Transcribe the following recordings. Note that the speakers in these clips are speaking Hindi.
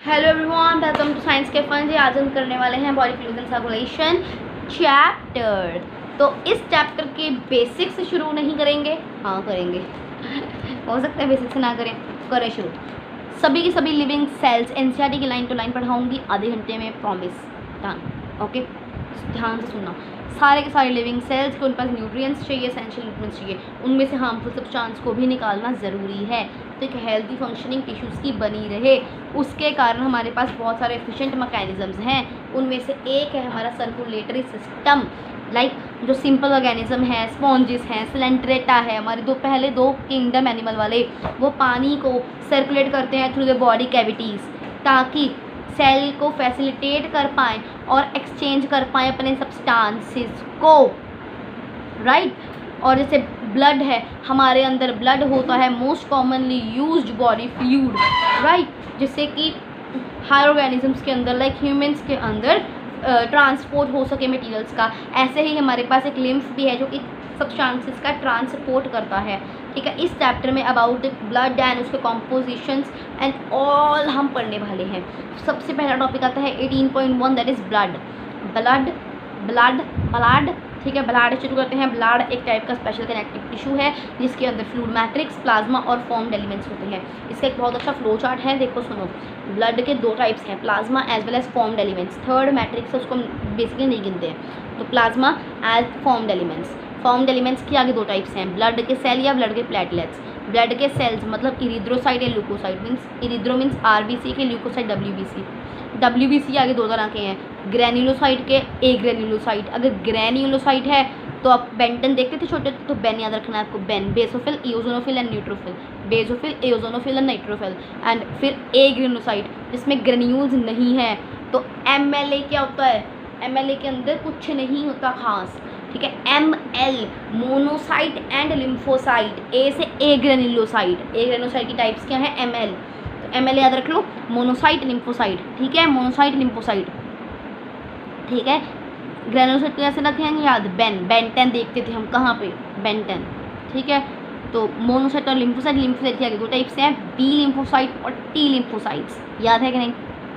Hello everyone, welcome to science के फन जी। आज हम करने वाले हैं body fluids and circulation chapter. तो इस चैप्टर के बेसिक्स से शुरू नहीं करेंगे, हाँ करेंगे हो सकता है बेसिक्स से ना करें शुरू। सभी की सभी लिविंग सेल्स एनसीईआरटी की लाइन टू लाइन पढ़ाऊंगी आधे घंटे में, प्रॉमिस। Done, okay. ध्यान से सुनना। सारे के सारे लिविंग सेल्स को उन पास न्यूट्रिएंट्स चाहिए, एसेंशियल न्यूट्रिएंट्स चाहिए, उनमें से हार्मफुल सब्सटेंस को भी निकालना ज़रूरी है तो एक हेल्दी फंक्शनिंग टिश्यूज़ की बनी रहे। उसके कारण हमारे पास बहुत सारे एफिशिएंट मैकेनिज़म्स हैं। उनमें से एक है हमारा सर्कुलेटरी सिस्टम। लाइक जो सिंपल ऑर्गेनिज्म है, स्पॉन्जेस हैं, सिलेंट्रेटा है, हमारे पहले दो किंगडम एनिमल वाले, वो पानी को सर्कुलेट करते हैं थ्रू द बॉडी कैविटीज़ ताकि सेल को फैसिलिटेट कर पाएँ और एक्सचेंज कर पाएँ अपने सब्सटेंसेस को, राइट। और जैसे ब्लड है, हमारे अंदर ब्लड होता है most commonly used body fluid, right, जिससे कि हायर ऑर्गेनिजम्स के अंदर लाइक ह्यूमंस के अंदर ट्रांसपोर्ट हो सके मटेरियल्स का। ऐसे ही हमारे पास एक लिम्फ भी है जो कि सब्सटेंसेस का ट्रांसपोर्ट करता है, ठीक है। इस चैप्टर में अबाउट ब्लड एंड उसके कॉम्पोजिशंस एंड ऑल हम पढ़ने वाले हैं। सबसे पहला टॉपिक आता है 18.1, that is blood. Blood blood blood ठीक है, ब्लड शुरू करते हैं। ब्लड एक टाइप का स्पेशल कनेक्टिव टिश्यू है जिसके अंदर फ्लूइड मैट्रिक्स, प्लाज्मा और फॉर्म्ड एलिमेंट्स होते हैं। इसका एक बहुत अच्छा फ्लो चार्ट है, देखो सुनो। ब्लड के दो टाइप्स हैं, plasma as well as formed elements. Third matrix है, उसको बेसिकली नहीं गिनते हैं। तो plasma as formed elements. Formed elements के आगे दो टाइप्स हैं, ब्लड के सेल या ब्लड के प्लेटलेट्स। ब्लड के सेल्स मतलब इरिथ्रोसाइट या leukocyte, means erythro means RBC के, ल्यूकोसाइट डब्ल्यूबीसी। डब्ल्यूबीसी आगे दो तरह के हैं, ग्रैन्युलोसाइट के, ए ग्रैन्युलोसाइट। अगर ग्रैन्युलोसाइट है तो आप बेंटन देखते थे छोटे, तो बेन याद रखना है आपको, बेन। Basophil, eosinophil and neutrophil. Basophil, eosinophil and neutrophil. And फिर ए ग्रैन्युलोसाइट जिसमें ग्रेन्यूल्स नहीं है। तो एमएलए क्या होता है? एमएलए के अंदर कुछ नहीं होता खास, ठीक है। ML monocyte and lymphocyte. A से ए ग्रैन्युलोसाइट। ए ग्रैन्युलोसाइट की टाइप्स क्या है? एमएल। तो एमएल याद रख लो, मोनोसाइट लिम्फोसाइट, ठीक है। मोनोसाइट लिम्फोसाइट, ठीक है। ग्रैन्युलोसाइट को कैसे रखेंगे याद? बेन, बेंटेन देखते थे हम कहाँ पे, बेंटेन, ठीक है। तो मोनोसाइट और लिम्फोसाइट, लिम्फोसाइट के आगे दो टाइप्स हैं, बी लिम्फोसाइट और टी लिम्फोसाइट्स। याद है कि नहीं?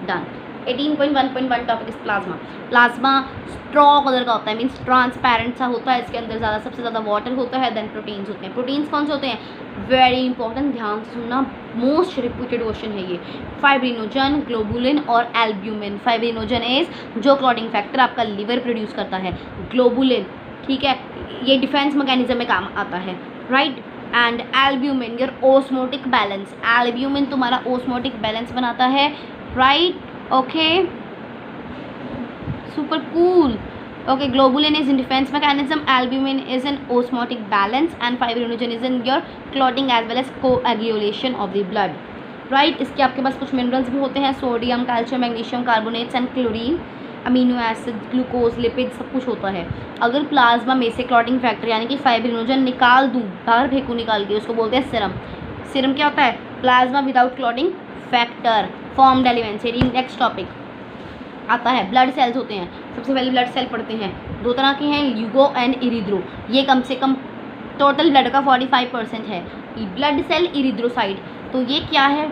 Done. 18.1.1 topic is plasma. Plasma straw colour का होता है, मीन्स ट्रांसपेरेंट सा होता है। इसके अंदर सबसे ज़्यादा वाटर होता है, देन प्रोटीन्स होते हैं। प्रोटीन्स कौन से होते हैं? वेरी इंपॉर्टेंट, ध्यान से सुनना, मोस्ट रिपीटेड क्वेश्चन है ये। फाइब्रिनोजन, ग्लोबुलिन और एल्ब्यूमिन। फाइब्रिनोजन इज जो क्लॉटिंग फैक्टर आपका लिवर प्रोड्यूस करता है। ग्लोबुलिन, ठीक है, ये डिफेंस मैकेनिज्म में काम आता है, right. And albumin your osmotic balance. Albumin तुम्हारा ओस्मोटिक बैलेंस बनाता है, right, okay, super cool. Okay, globulin is in defense mechanism, albumin is in osmotic balance and fibrinogen is in your clotting as well as coagulation of the blood, right। इसके आपके पास कुछ मिनरल्स भी होते हैं, sodium, calcium, magnesium, carbonates and chlorine, amino acid, glucose, lipid, सब कुछ होता है। अगर प्लाज्मा में से क्लॉटिंग फैक्टर यानी कि फाइब्रिनोजन निकाल दूँ, बाहर फेंकू निकाल के, उसको बोलते हैं सीरम। सीरम क्या होता है? Plasma without clotting factor, formed elements. Next topic आता है ब्लड सेल्स होते हैं। सबसे पहले ब्लड सेल पढ़ते हैं, दो तरह के हैं, ल्यूको एंड इरिथ्रो। ये कम से कम टोटल ब्लड का 45% है। ब्लड सेल इरिथ्रोसाइट, तो ये क्या है?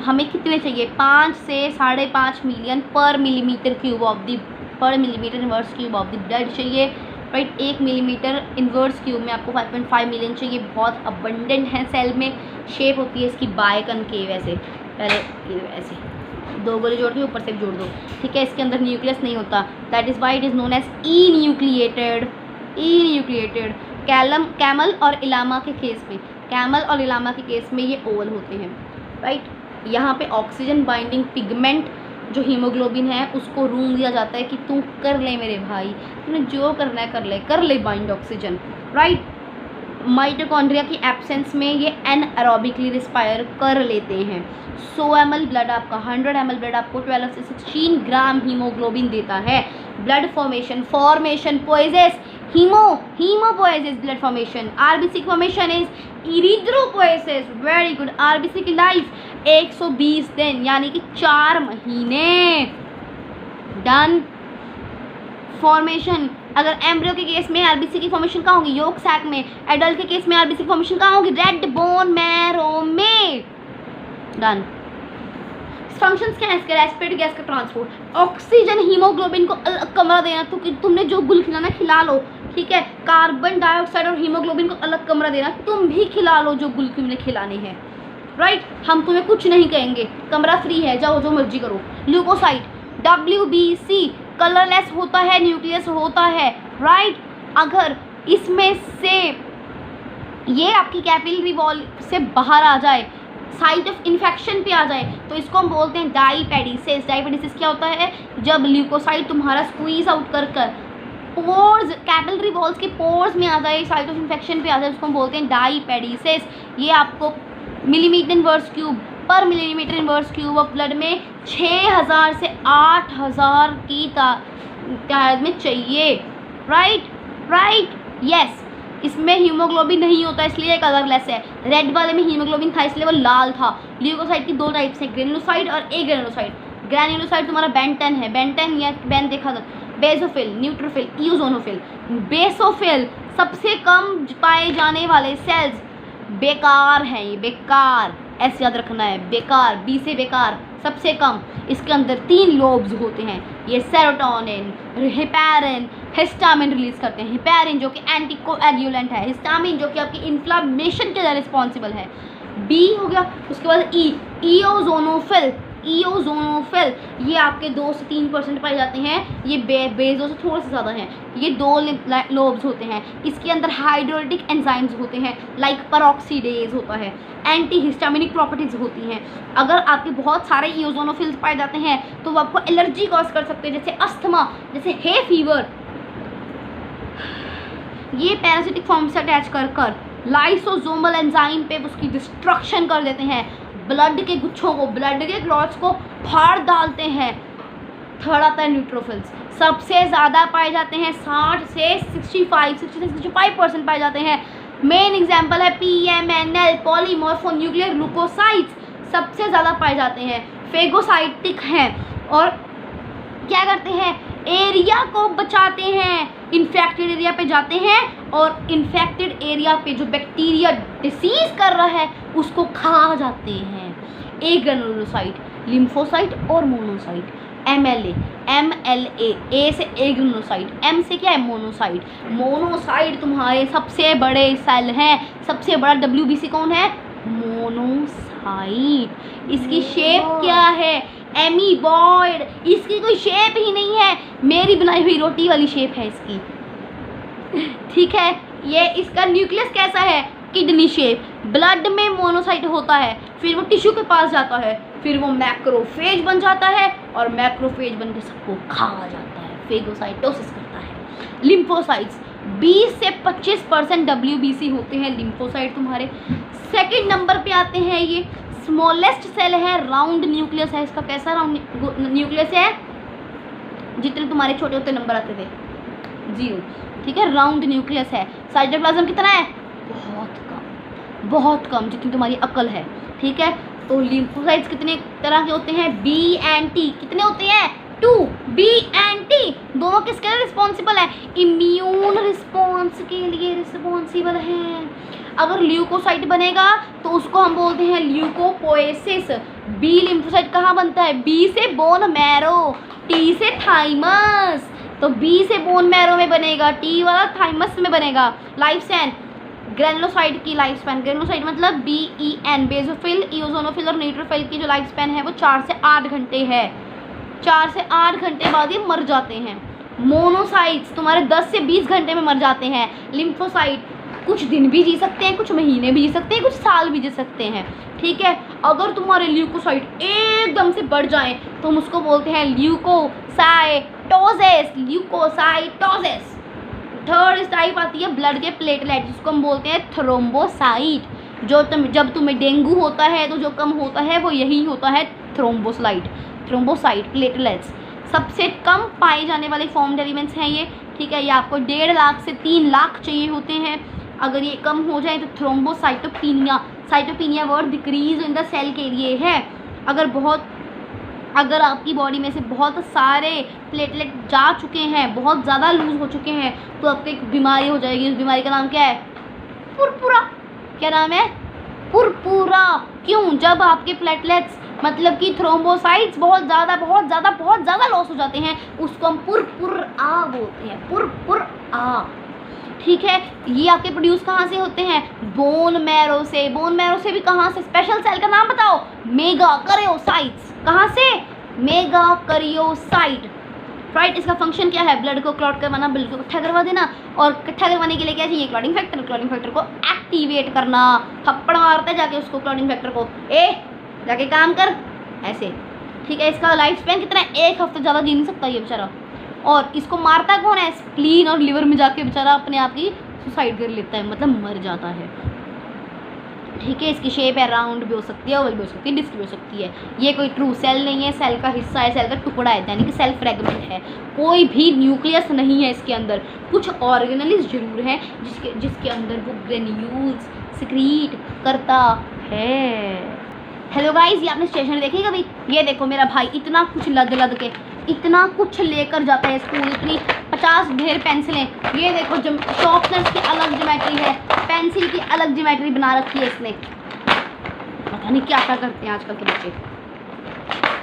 हमें कितने चाहिए? 5 से 5.5 मिलियन पर मिलीमीटर क्यूब ऑफ द, पर millimetre inverse cube of the blood चाहिए, राइट। 1 मिलीमीटर इनवर्स क्यूब में आपको 5.5 मिलियन चाहिए। बहुत अबंडेंट है सेल में। शेप होती है इसकी बायकनकेव, ऐसे, पहले ऐसे दो गोले जोड़ के ऊपर से जोड़ दो, ठीक है। इसके अंदर न्यूक्लियस नहीं होता, that is why it is known as enucleated. Enucleated. Camel और इलामा के केस में, कैमल और इलामा के केस में ये ओवल होते हैं, राइट। यहाँ पे ऑक्सीजन बाइंडिंग पिगमेंट जो हीमोग्लोबिन है उसको रूम दिया जाता है कि तू कर ले मेरे भाई, तूने जो करना है कर ले बाइंड ऑक्सीजन, राइट। माइटोकॉन्ड्रिया की एब्सेंस में ये एनएरोबिकली रिस्पायर कर लेते हैं। 100 ml ब्लड आपका, 100 ml ब्लड आपको 12 से 16 ग्राम हीमोग्लोबिन देता है। Blood formation poiesis, haemopoiesis blood formation. RBC formation is erythropoiesis, very good. RBC की लाइफ 120 दिन यानी कि 4 महीने। डन। फॉर्मेशन, अगर एम्ब्रियो के केस में आरबीसी की फॉर्मेशन कहाँ होगी? योक सैक में। एडल्ट के केस में आरबीसी की फॉर्मेशन कहाँ होगी? रेड बोन मैरो में। डन। फंक्शंस क्या है इसके, रेस्पिरेटरी गैस का ट्रांसपोर्ट, ऑक्सीजन, हीमोग्लोबिन को अलग कमरा देना, तो कि तुमने जो गुल खिलाना खिला लो, ठीक है, कार्बन डाइऑक्साइड और हीमोग्लोबिन को अलग कमरा देना, तुम भी खिला लो जो गुल तुमने खिलाने हैं, राइट। हम तुम्हें कुछ नहीं कहेंगे, कमरा फ्री है, जाओ जो मर्जी करो। ल्यूकोसाइट, WBC, कलरलेस होता है, न्यूक्लियस होता है, राइट। अगर इसमें से ये आपकी कैपिलरी वॉल से बाहर आ जाए, साइट ऑफ इन्फेक्शन पे आ जाए, तो इसको हम बोलते हैं डाइपेडिसिस। डाइपेडिसिस क्या होता है, जब ल्यूकोसाइट तुम्हारा स्क्वीज आउट कर पोर्स, कैपिलरी वॉल्स के पोर्स में आ जाए, साइट ऑफ इन्फेक्शन पे आ जाए, उसको हम बोलते हैं डाइपेडिसिस। ये आपको मिलीमीटर इनवर्स क्यूब पर millimetre inverse cube of blood में 6000 से 8000 की तादाद में चाहिए, राइट, यस। इसमें हीमोग्लोबिन नहीं होता इसलिए कलरलेस है। रेड वाले में हीमोग्लोबिन था इसलिए वो लाल था। ल्यूकोसाइट की दो टाइप्स है, ग्रेनुलोसाइट और एग्रेनुलोसाइट। ग्रेनुलोसाइट तुम्हारा बेंटन है, बेंटन या बेन देखा था, बेसोफिल, न्यूट्रोफिल, इओजोनोफिल। बेसोफिल सबसे कम पाए जाने वाले सेल्स, बेकार हैं ये, बेकार, ऐसे याद रखना है, बेकार, बी से बेकार, सबसे कम। इसके अंदर 3 लोब्स होते हैं, ये सेरोटोनिन, हेपेरिन, हिस्टामिन रिलीज करते हैं। हेपेरिन जो कि एंटीकोएगुलेंट है, हिस्टामिन जो कि आपकी इन्फ्लामेशन के लिए रिस्पॉन्सिबल है। बी हो गया, उसके बाद इओजोनोफिल, ये आपके 2 से 3% पाए जाते हैं, ये बेजो से थोड़े से ज़्यादा हैं। ये 2 लोब्स होते हैं, इसके अंदर हाइड्रोलिटिक एंजाइम्स होते हैं, लाइक पेरोक्सीडेज होता है, एंटी हिस्टामिनिक प्रॉपर्टीज होती हैं। अगर आपके बहुत सारे इओजोनोफिल्स पाए जाते हैं तो वो आपको एलर्जी कॉज कर सकते हैं, जैसे अस्थमा, जैसे हे फीवर। ये पैरासिटिक फॉर्म से अटैच कर लाइसोसोमल एंजाइम पे उसकी डिस्ट्रक्शन कर देते हैं, ब्लड के गुच्छों को, ब्लड के क्लॉट्स को फाड़ डालते हैं। थर्ड आता है न्यूट्रोफिल्स, सबसे ज़्यादा पाए जाते हैं, 60 से 65% पाए जाते हैं। मेन एग्जाम्पल है PMNL, पॉलीमॉर्फोन्यूक्लियर ग्लूकोसाइड्स, सबसे ज़्यादा पाए जाते हैं। फेगोसाइटिक हैं और क्या करते हैं, एरिया को बचाते हैं, इन्फेक्टेड एरिया पे जाते हैं और इन्फेक्टेड एरिया पे जो बैक्टीरिया डिसीज कर रहा है उसको खा जाते हैं। एग्रेनुलोसाइट, लिम्फोसाइट और मोनोसाइट। MLA, ए से एग्रेनुलोसाइट, M से क्या है, मोनोसाइट। मोनोसाइट तुम्हारे सबसे बड़े सेल हैं, सबसे बड़ा WBC कौन है, मोनोसाइट। इसकी शेप क्या है, एमीबॉइड, इसकी कोई शेप ही नहीं है, मेरी बनाई हुई रोटी वाली शेप है इसकी, ठीक है। ये इसका न्यूक्लियस कैसा है, किडनी शेप। ब्लड में मोनोसाइट होता है, फिर वो टिश्यू के पास जाता है, फिर वो मैक्रोफेज बन जाता है और मैक्रोफेज बन के सबको खा जाता है, फेगोसाइटोसिस करता है। लिम्फोसाइट्स 20 से 25% WBC होते हैं लिम्फोसाइट तुम्हारे। सेकंड नंबर पे आते हैं, ये स्मॉलेस्ट सेल है, राउंड न्यूक्लियस है इसका। कैसा राउंड न्यूक्लियस है, जितने तुम्हारे छोटे होते नंबर आते थे 0, ठीक है, राउंड न्यूक्लियस है। साइटोप्लाज्म कितना है, बहुत कम, जितनी तुम्हारी अकल है, ठीक है। तो लिम्फोसाइट्स कितने तरह के होते हैं, B and T, कितने होते हैं, 2, B and T, दोनों किसके लिए रिस्पॉन्सिबल है, इम्यून रिस्पॉन्स के लिए रिस्पॉन्सिबल हैं। अगर ल्यूकोसाइट बनेगा तो उसको हम बोलते हैं ल्यूकोपोएसिस। B लिम्फोसाइट कहाँ बनता है, B से बोन मैरो, T से थाइमस, तो B से बोन मैरो में बनेगा, T वाला थाइमस में बनेगा। लाइफ स्पैन, ग्रेनुलोसाइट की लाइफ स्पैन, ग्रेनुलोसाइट मतलब BEN, बेसोफिल, इओजोनोफिल और न्यूट्रोफिल की जो लाइफ स्पैन है वो 4 से 8 घंटे है। 4 से 8 घंटे बाद ये मर जाते हैं। मोनोसाइट्स तुम्हारे 10 से 20 घंटे में मर जाते हैं। लिम्फोसाइट कुछ दिन भी जी सकते हैं, कुछ महीने भी जी सकते हैं, कुछ साल भी जी सकते हैं, ठीक है। अगर तुम्हारे ल्यूकोसाइट एकदम से बढ़ जाएं तो हम उसको बोलते हैं ल्यूकोसाइटोसिस। थर्ड टाइप आती है ब्लड के प्लेटलेट, जिसको हम बोलते हैं थ्रोम्बोसाइट। जब तुम्हें डेंगू होता है तो जो कम होता है वो यही होता है, थ्रोम्बोसाइट प्लेटलेट्स। सबसे कम पाए जाने वाले फॉर्म्ड एलिमेंट्स हैं ये, ठीक है। ये आपको 1.5 लाख से 3 लाख चाहिए होते हैं। अगर ये कम हो जाए तो thrombocytopenia, cytopenia word decrease in the cell के लिए है। अगर आपकी बॉडी में से बहुत सारे प्लेटलेट जा चुके हैं, बहुत ज़्यादा लूज हो चुके हैं, तो आपको एक बीमारी हो जाएगी। उस बीमारी का नाम क्या है, पुरपुरा। क्या नाम है, पुरपुरा। क्यों, जब आपके प्लेटलेट्स मतलब कि थ्रोम्बोसाइट्स बहुत ज़्यादा लॉस हो जाते हैं, उसको हम पुरपुरा बोलते हैं, पुरपुरा। ठीक है, ये आपके प्रोड्यूस कहाँ से होते हैं? बोन मैरो से। बोन मैरो से भी कहाँ से? स्पेशल सेल का नाम बताओ। मेगाकैरियोसाइट्स। कहाँ से? Megakaryocyte, right. इसका फंक्शन क्या है? ब्लड को क्लॉट करवाना, ब्लड को इकट्ठा करवा देना। और इकट्ठा करवाने के लिए क्या चाहिए? Clotting factor. क्लॉटिंग फैक्टर को एक्टिवेट करना। थप्पड़ मारता है जाके उसको क्लॉटिंग फैक्टर को, जाके काम कर, ऐसे। ठीक है, इसका लाइफ स्पैन कितना है? 1 हफ्ते ज़्यादा जी नहीं सकता ये बेचारा। और इसको मारता कौन है? स्प्लीन और लिवर में जाके बेचारा अपने आप की सुसाइड कर लेता है, मतलब मर जाता है। ठीक है, इसकी शेप है राउंड भी हो सकती है, ओवल भी हो सकती है, डिस्क भी हो सकती है। ये कोई ट्रू सेल नहीं है, सेल का हिस्सा है, सेल का टुकड़ा है, यानी कि सेल फ्रेगमेंट है। कोई भी न्यूक्लियस नहीं है इसके अंदर। कुछ ऑर्गेनेल्स जरूर हैं जिसके अंदर वो ग्रेन्यूल्स सिक्रीट करता है। हेलो गाइस, ये आपने स्टेशनरी देखी कभी? ये देखो मेरा भाई इतना कुछ लद के इतना कुछ लेकर जाता है स्कूल, इतनी 50 ढेर पेंसिलें। ये देखो शॉर्पनर्स की अलग ज्योमेट्री है, पेंसिल की अलग ज्योमेट्री बना रखी है इसने। पता नहीं क्या क्या करते हैं आजकल के बच्चे।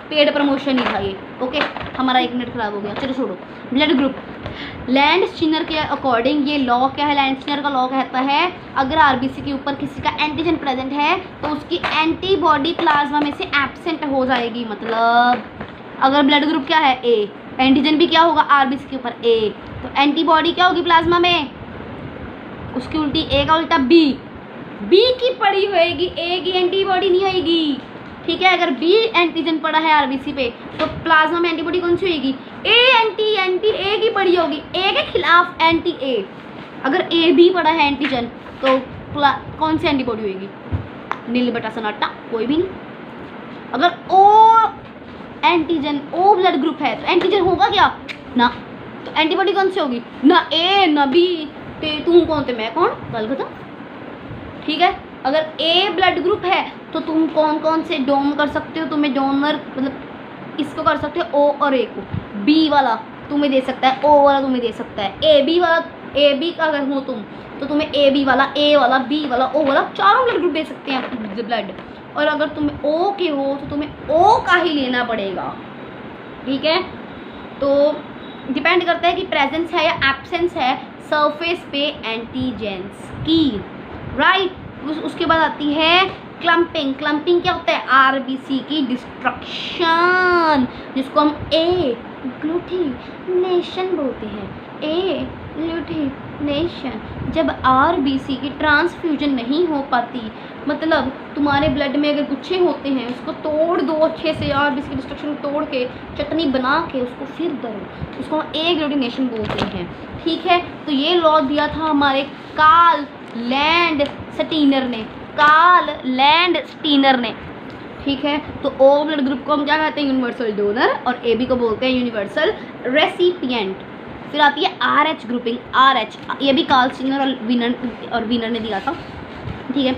पेड प्रमोशन ही था ये। ओके, हमारा 1 मिनट खराब हो गया, चलो छोड़ो। ब्लड ग्रुप, लैंडस्टीनर के अकॉर्डिंग ये लॉ क्या है? लैंडस्टीनर का लॉ कहता है अगर आरबीसी के ऊपर किसी का एंटीजन प्रेजेंट है तो उसकी एंटीबॉडी प्लाज्मा में से एब्सेंट हो जाएगी। मतलब अगर ब्लड ग्रुप क्या है? ए, एंटीजन भी क्या होगा? आरबीसी के ऊपर ए, तो एंटीबॉडी क्या होगी प्लाज्मा में? उसकी उल्टी ए का उल्टा बी। बी की पड़ी होएगी, ए की एंटीबॉडी नहीं होएगी। ठीक है, अगर बी एंटीजन पड़ा है आरबीसी पे तो प्लाज्मा में एंटीबॉडी कौन सी होएगी? एंटी ए की पड़ी होगी, ए के खिलाफ एंटी ए। अगर ए भी पड़ा है एंटीजन तो कौन सी एंटीबॉडी होएगी? नील बटा सन्नाटा, कोई भी नहीं। अगर O antigen, O blood group है तो एंटीजन होगा क्या? ना, तो एंटीबॉडी कौन सी होगी? ना ए ना बी। तुम कौन थे मैं कौन? कल खत्म। ठीक है, अगर ए ब्लड ग्रुप है तो तुम कौन कौन से डोन कर सकते हो? तुम्हें डोनर मतलब इसको कर सकते हो ओ और ए को। बी वाला तुम्हें दे सकता है, ओ वाला तुम्हें दे सकता है, ए बी वाला, ए बी का अगर हो तुम तो तुम्हें ए बी वाला, ए वाला, बी वाला, ओ वाला, चारों ब्लड ग्रुप दे सकते हैं ब्लड। और अगर तुम ओ के हो तो तुम्हें ओ का ही लेना पड़ेगा। ठीक है, तो डिपेंड करता है कि प्रेजेंस है या एब्सेंस है सरफेस पे एंटीजेंस की, राइट। उसके बाद आती है क्लम्पिंग। क्लम्पिंग क्या होता है? आरबीसी की डिस्ट्रक्शन, जिसको हम एग्लूटिनेशन बोलते हैं। एग्लूटिनेशन, जब आरबीसी की ट्रांसफ्यूजन नहीं हो पाती, मतलब तुम्हारे ब्लड में अगर गुच्छे होते हैं उसको तोड़ दो अच्छे से, आरबीसी की डिस्ट्रक्शन तोड़ के चटनी बना के उसको फिर दो, उसको हम एग्लूटिनेशन बोलते हैं। ठीक है, तो ये लॉ दिया था हमारे कार्ल लैंडस्टीनर ने। ठीक है, तो ओ ब्लड ग्रुप को हम क्या कहते हैं? यूनिवर्सल डोनर, और ए बी को बोलते हैं यूनिवर्सल रेसिपिएंट। फिर आती है RH ग्रुपिंग। RH ये भी कार्ल स्टीनर और वीनर ने दिया था। ठीक है,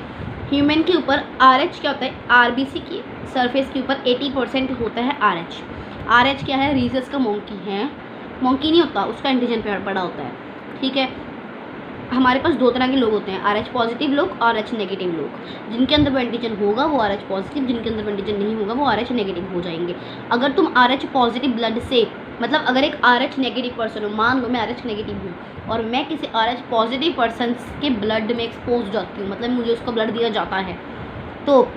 ह्यूमन के ऊपर RH क्या होता है? आरबीसी की सरफेस के ऊपर 80% होता है RH। RH क्या है? रीजस का मोंकी है, मोंकी नहीं होता, उसका एंटीजन पड़ा होता है। ठीक है, हमारे पास 2 तरह के लोग होते हैं, RH पॉजिटिव लोग और RH नेगेटिव लोग। जिनके अंदर वो एंटीजन होगा वो RH पॉजिटिव, जिनके अंदर वो एंटीजन नहीं होगा वो RH नेगेटिव हो जाएंगे। अगर तुम RH पॉजिटिव ब्लड से, मतलब अगर एक RH नेगेटिव पर्सन हो, मान लो मैं RH नेगेटिव हूँ और मैं किसी RH पॉजिटिव पर्सन के ब्लड में एक्सपोज हो जाती हूँ, मतलब मुझे उसका ब्लड दिया जाता है, तो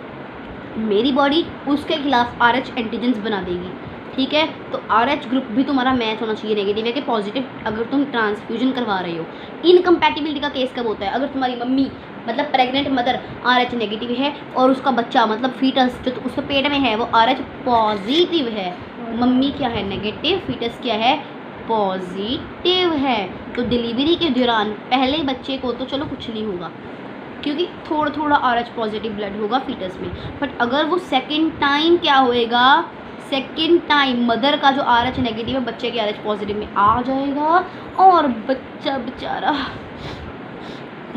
मेरी बॉडी उसके खिलाफ RH एंटीजेंस बना देगी। ठीक है, तो RH ग्रुप भी तुम्हारा मैच होना चाहिए नेगेटिव है कि पॉजिटिव, अगर तुम ट्रांसफ्यूजन करवा रहे हो। इनकम्पैटिबिलिटी का केस कब होता है? अगर तुम्हारी मम्मी मतलब प्रेग्नेंट मदर RH नेगेटिव है और उसका बच्चा मतलब फीटस जो उसके पेट में है वो RH पॉजिटिव है। मम्मी क्या है? नेगेटिव, फीटस क्या है? पॉजिटिव है। तो डिलीवरी के दौरान पहले बच्चे को तो चलो कुछ नहीं होगा क्योंकि थोड़ा थोड़ा RH पॉजिटिव ब्लड होगा फीटस में, बट अगर वो सेकेंड टाइम क्या होएगा? सेकेंड टाइम मदर का जो RH नेगेटिव है बच्चे के RH पॉजिटिव में आ जाएगा और बच्चा बेचारा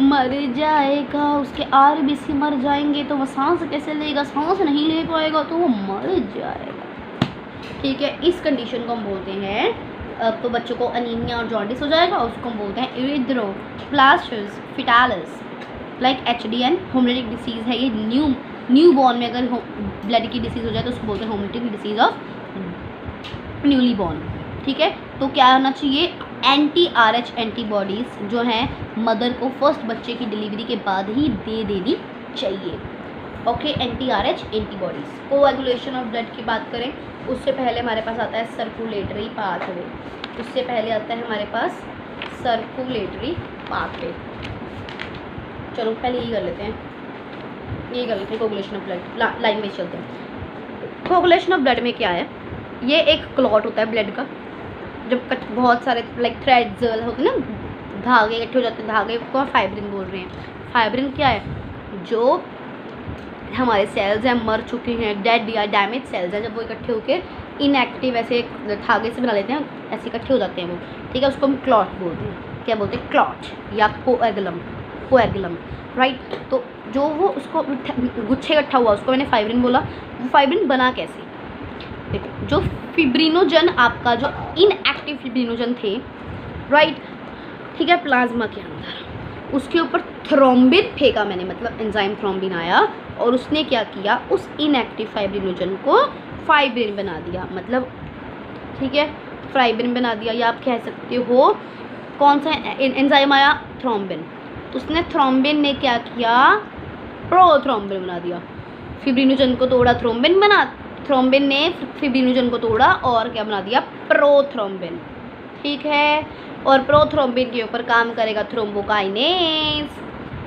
मर जाएगा, उसके आरबीसी मर जाएंगे तो वो सांस कैसे लेगा? सांस नहीं ले पाएगा तो वो मर जाएगा। ठीक है, इस कंडीशन को हम बोलते हैं, तो बच्चों को अनीमिया और जॉन्डिस हो जाएगा, उसको हम बोलते हैं erythroblastosis fetalis, like HDN haemolytic disease है ये, न्यू न्यू बॉर्न में अगर ब्लड की डिसीज़ हो जाए तो उसको बोलते हैं haemolytic disease of newly born. ठीक है, तो क्या होना चाहिए, anti-RH एंटीबॉडीज़ जो हैं मदर को फर्स्ट बच्चे की डिलीवरी के बाद ही दे देनी चाहिए। Okay, anti-RH antibodies. Coagulation of blood की बात करें उससे पहले हमारे पास आता है सर्कुलेटरी पाथवे। उससे पहले आता है हमारे पास सर्कुलेटरी पाथवे। चलो पहले यही कर लेते हैं, यही कर लेते हैं कोगुलेशन ऑफ ब्लड। लाइन में चलते हैं। कोगुलेशन ऑफ ब्लड में क्या है, ये एक क्लॉट होता है ब्लड का, जब बहुत सारे लाइक थ्रेड्स होते हैं ना, धागे इकट्ठे हो जाते हैं, धागे को फाइब्रिन बोल रहे हैं। फाइब्रिन क्या है, जो हमारे सेल्स हैं मर चुके हैं, डेड या डैमेज सेल्स हैं, जब वो इकट्ठे होकर इनएक्टिव ऐसे धागे से बना लेते हैं, ऐसे इकट्ठे हो जाते हैं वो। ठीक है, उसको हम क्लॉट बोलते हैं। क्या बोलते हैं, क्लॉट या कोएगुलम, कोएगुलम, राइट। तो जो वो उसको गुच्छे इकट्ठा हुआ उसको मैंने फाइब्रिन बोला। वो फाइब्रिन बना कैसे, देखो जो फिब्रिनोजन आपका जो इनएक्टिव फिब्रिनोजन थे, राइट, ठीक है, प्लाज्मा के अंदर उसके ऊपर थ्रोम्बिन फेंका मैंने, मतलब एंजाइम थ्रोम्बिन आया और उसने क्या किया, उस इनएक्टिव फाइब्रिनोजन को फाइब्रिन बना दिया, मतलब ठीक है फाइब्रिन बना दिया। या आप कह सकते हो कौन सा एंजाइम आया, थ्रोम्बिन, उसने थ्रोम्बिन ने क्या किया, प्रोथ्रोम्बिन बना दिया। फिब्रिनोजन को तोड़ा, थ्रोम्बिन बना, थ्रोम्बिन ने फिब्रिनोजन को तोड़ा और क्या बना दिया, प्रोथ्रोम्बिन। ठीक है, और प्रोथ्रोम्बिन के ऊपर काम करेगा थ्रोम्बोकाइनेज।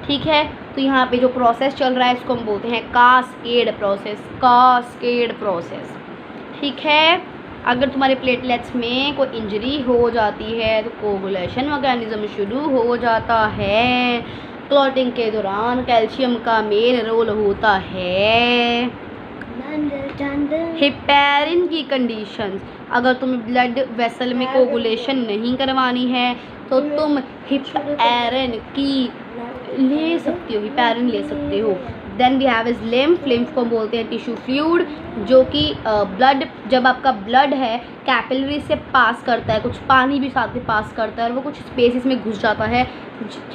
ठीक है, तो यहाँ पे जो प्रोसेस चल रहा है इसको हम बोलते हैं कास्केड प्रोसेस, कास्केड प्रोसेस। ठीक है, अगर तुम्हारे प्लेटलेट्स में कोई इंजरी हो जाती है तो कोगुलेशन मैकेनिज्म शुरू हो जाता है। क्लॉटिंग के दौरान कैल्शियम का मेन रोल होता है। हिपैरिन की कंडीशंस, अगर तुम्हें ब्लड वेसल में कोगुलेशन नहीं करवानी है तो तुम हिपैरिन की ले सकते हो, हिपैरिन ले सकते हो। Then we have is lymph, lymph को बोलते हैं टिश्यू फ्लूइड, जो कि ब्लड, जब आपका ब्लड है कैपिलरी से पास करता है, कुछ पानी भी साथ में पास करता है और वो कुछ स्पेसिस में घुस जाता है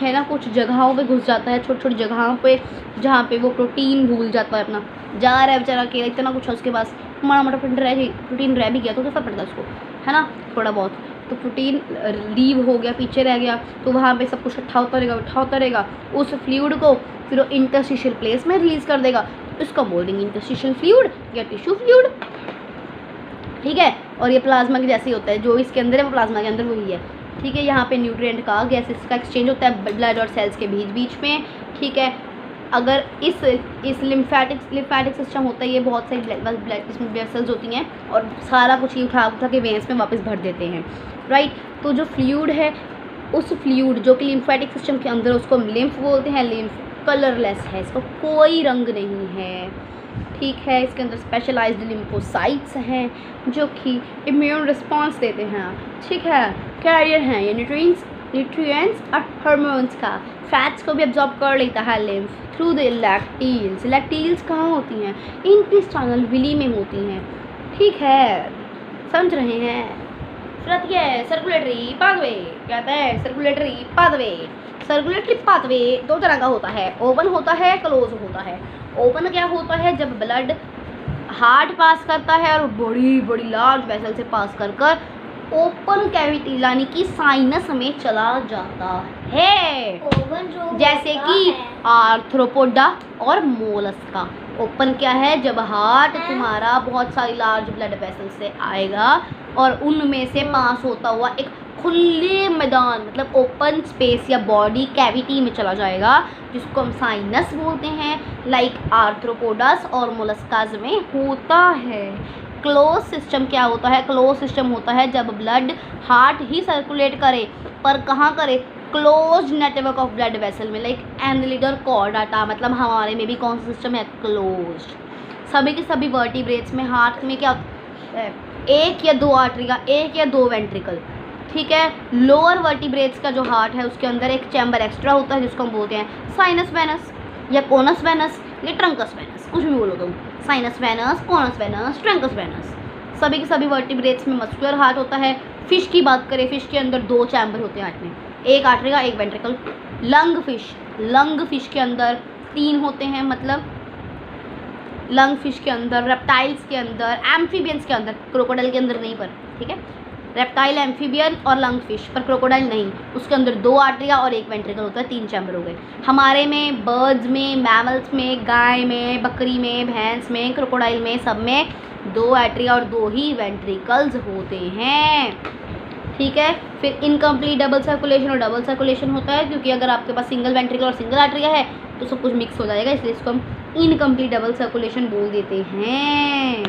ना, कुछ जगहों पे घुस जाता है, छोटी छोटी जगहों पे जहाँ पे वो प्रोटीन भूल जाता है अपना, जा रहा है बेचारा अकेला, इतना कुछ है उसके पास, माड़ा मोटा प्रोटीन रह भी गया तो क्या फ़र्क पड़ता है उसको, है ना, थोड़ा बहुत तो प्रोटीन लीव हो गया, पीछे रह गया, तो वहाँ पे सब कुछ इकट्ठा होता रहेगा, उस फ्लूइड को फिर वो इंटरस्टिशियल प्लेस में रिलीज़ कर देगा, इसका बोलिंग इंटरस्टिशियल फ्लूइड या टिश्यू फ्लूइड। ठीक है, और ये प्लाज्मा के जैसे ही होता है, जो इसके अंदर है वो प्लाज्मा के अंदर वही है। ठीक है, यहाँ पे न्यूट्रिएंट का गैसेस का एक्सचेंज होता है ब्लड और सेल्स के बीच में। ठीक है, अगर इस लिम्फेटिक सिस्टम होता है, ये बहुत सारी ब्लड इसमें ब्लड सेल्स होती हैं और सारा कुछ ये उठा के वेन्स में वापस भर देते हैं, राइट। तो जो फ्लूइड है, उस फ्लूइड जो कि लिम्फेटिक सिस्टम के अंदर, उसको हम लिम्फ बोलते हैं। लिम्फ कलरलेस है, इसका कोई रंग नहीं है। ठीक है, इसके अंदर स्पेशलाइज्ड लिम्फोसाइट्स हैं जो कि इम्यून रिस्पॉन्स देते हैं। ठीक है, कैरियर हैं ये न्यूट्रिएंट्स और हार्मोन्स का। फैट्स को भी एब्जॉर्ब कर लेता है लिम्फ थ्रू द लैक्टील्स। लैक्टील्स कहाँ होती हैं, इंटेस्टाइनल विली में होती हैं। ठीक है, समझ रहे हैं। फिर है सर्कुलेटरी पाथवे, कहता है सर्कुलेटरी पाथवे। सर्कुलेटरी पाथवे दो तरह का होता है, ओपन होता है, क्लोज होता है। ओपन क्या होता है, जब ब्लड हार्ट पास करता है और बड़ी बड़ी लार्ज वेसल से पास कर ओपन कैविटी यानी कि साइनस में चला जाता है, जैसे कि आर्थ्रोपोडा और मोलस्का। ओपन क्या है, जब हार्ट तुम्हारा बहुत सारी लार्ज ब्लड वेसल से आएगा और उनमें से पास होता हुआ एक खुले मैदान, मतलब ओपन स्पेस या बॉडी कैविटी में चला जाएगा, जिसको हम साइनस बोलते हैं, लाइक आर्थ्रोपोडस और मोलस्काज में होता है। क्लोज सिस्टम क्या होता है, क्लोज सिस्टम होता है जब ब्लड हार्ट ही सर्कुलेट करे, पर कहाँ करे, close network of blood vessel में, लाइक एनालिडर कॉर्डाटा। मतलब हमारे में भी कौन सा सिस्टम है, क्लोज। सभी के सभी वर्टिब्रेट्स में हार्ट में क्या होता है, एक या दो आर्टरिया, एक या दो वेंट्रिकल। ठीक है, लोअर वर्टिब्रेट्स का जो हार्ट है उसके अंदर एक चैम्बर एक्स्ट्रा होता है जिसको हम बोलते हैं साइनस वेनस या कोनस वेनस या ट्रंकस वेनस, कुछ भी बोलो तुम, sinus venosus, conus venosus, truncus venosus. सभी के सभी वर्टिब्रेट्स में मस्कुलर हार्ट होता है। फिश की बात करें, फिश के अंदर दो चैम्बर होते हैं हार्ट में, एक आर्टरी का, एक वेंट्रिकल। लंग फिश के अंदर तीन होते हैं, मतलब लंग फिश के अंदर, रेप्टाइल्स के अंदर, एम्फीबियंस के अंदर, क्रोकोडाइल के अंदर नहीं पर, ठीक है। रेप्टाइल, एम्फीबियन और लंग फिश, पर क्रोकोडाइल नहीं, उसके अंदर 2 आर्टरिया और 1 वेंट्रिकल होता है, 3 चैम्बर हो गए। हमारे में, बर्ड्स में, मैमल्स में, गाय में, बकरी में, भैंस में, क्रोकोडाइल में, सब में 2 आर्टरिया और 2 ही वेंट्रिकल्स होते हैं, ठीक है। फिर इनकम्प्लीट डबल सर्कुलेशन और डबल सर्कुलेशन होता है, क्योंकि अगर आपके पास सिंगल वेंट्रिकल और सिंगल आर्टरिया है तो सब कुछ मिक्स हो जाएगा, इसलिए इसको हम इनकम्प्लीट डबल सर्कुलेशन बोल देते हैं,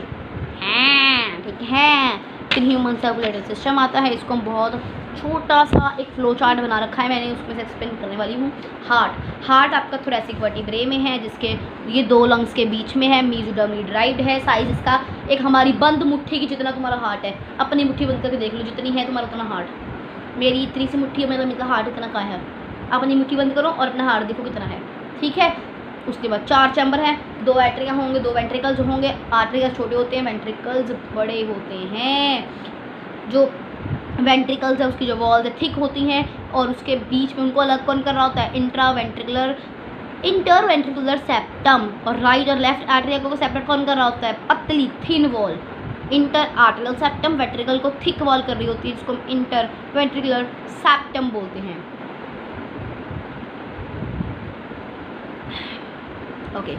ठीक है। फिर ह्यूमन सर्कुलेटरी सिस्टम आता है, इसको हम बहुत छोटा सा एक फ्लो चार्ट बना रखा है मैंने, उसमें से एक्सप्लेन करने वाली हूँ। हार्ट आपका थोरेसिक वर्टिब्रे में है, जिसके ये 2 लंग्स के बीच में है, मीजोडर्मली ड्राइव्ड है, साइज इसका एक हमारी बंद मुट्ठी की जितना तुम्हारा हार्ट है, अपनी मुट्ठी बंद करके देख लो, जितनी है तुम्हारा उतना हार्ट। मेरी इतनी सी मुट्ठी है, मतलब हार्ट इतना का है, अपनी मुट्ठी बंद करो और अपना हार्ट देखो कितना है, ठीक है। उसके बाद 4 चैम्बर हैं, 2 आर्टरिया होंगे, 2 वेंट्रिकल्स होंगे। आर्टरिया छोटे होते हैं, वेंट्रिकल्स बड़े होते हैं। जो वेंट्रिकल्स है उसकी जो वॉल्स है थिक होती हैं, और उसके बीच में उनको अलग कौन कर रहा होता है, इंटर वेंट्रिकुलर सेप्टम। और राइट और लेफ्ट आर्टरिया को सेपरेट कौन कर रहा होता है, पतली thin wall. Inter arterial septum ventricle को थिक वॉल कर रही होती है, जिसको हम इंटर वेंट्रिकुलर सेप्टम बोलते हैं, ओके।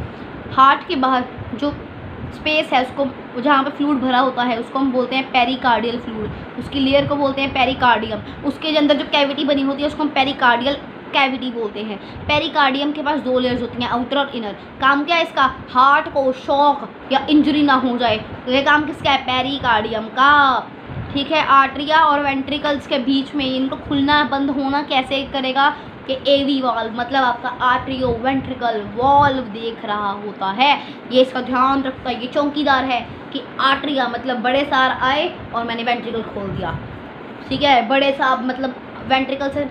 हार्ट के बाहर जो स्पेस है, उसको जहाँ पे फ्लूइड भरा होता है उसको हम बोलते हैं पेरिकार्डियल फ्लूइड, उसकी लेयर को बोलते हैं पेरिकार्डियम। उसके अंदर जो कैविटी बनी होती है उसको हम पेरिकार्डियल कैविटी बोलते हैं। पेरिकार्डियम के पास 2 लेयर्स होती हैं, आउटर और इनर। काम क्या है इसका, हार्ट को शॉक या इंजरी ना हो जाए, तो ये काम किसका है, पेरिकार्डियम का, ठीक है। आर्टरिया और वेंट्रिकल्स के बीच में इनको खुलना बंद होना कैसे करेगा कि एवी वाल्व, मतलब आपका आर्टरियो वेंट्रिकल वाल्व देख रहा होता है, ये इसका ध्यान रखता है, ये चौकीदार है कि आर्टरिया मतलब बड़े सार आए और मैंने वेंट्रिकल खोल दिया, ठीक है। बड़े साहब मतलब वेंट्रिकल से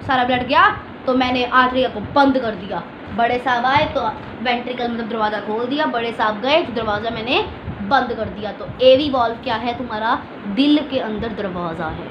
सारा ब्लड गया तो मैंने आर्टरिया को बंद कर दिया, बड़े साहब आए तो वेंट्रिकल मतलब दरवाज़ा खोल दिया, बड़े साहब गए तो दरवाज़ा मैंने बंद कर दिया। तो एवी वाल्व क्या है, तुम्हारा दिल के अंदर दरवाज़ा है,